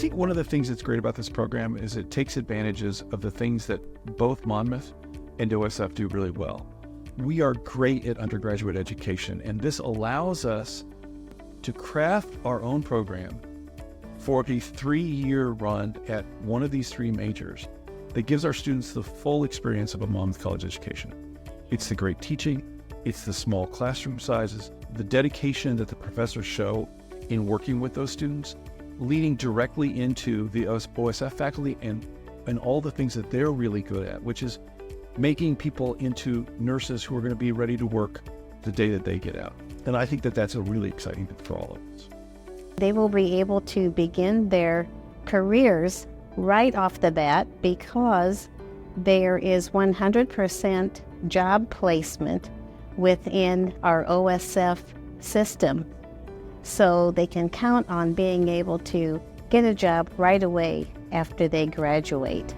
think one of the things that's great about this program is it takes advantages of the things that both Monmouth and OSF do really well. We are great at undergraduate education, and this allows us to craft our own program for a 3-year run at one of these 3 majors that gives our students the full experience of a Monmouth College education. It's the great teaching, it's the small classroom sizes, the dedication that the professors show in working with those students, leading directly into the OSF faculty and all the things that they're really good at, which is making people into nurses who are going to be ready to work the day that they get out. And I think that that's a really exciting thing for all of us. They will be able to begin their careers right off the bat because there is 100% job placement within our OSF system. So they can count on being able to get a job right away after they graduate.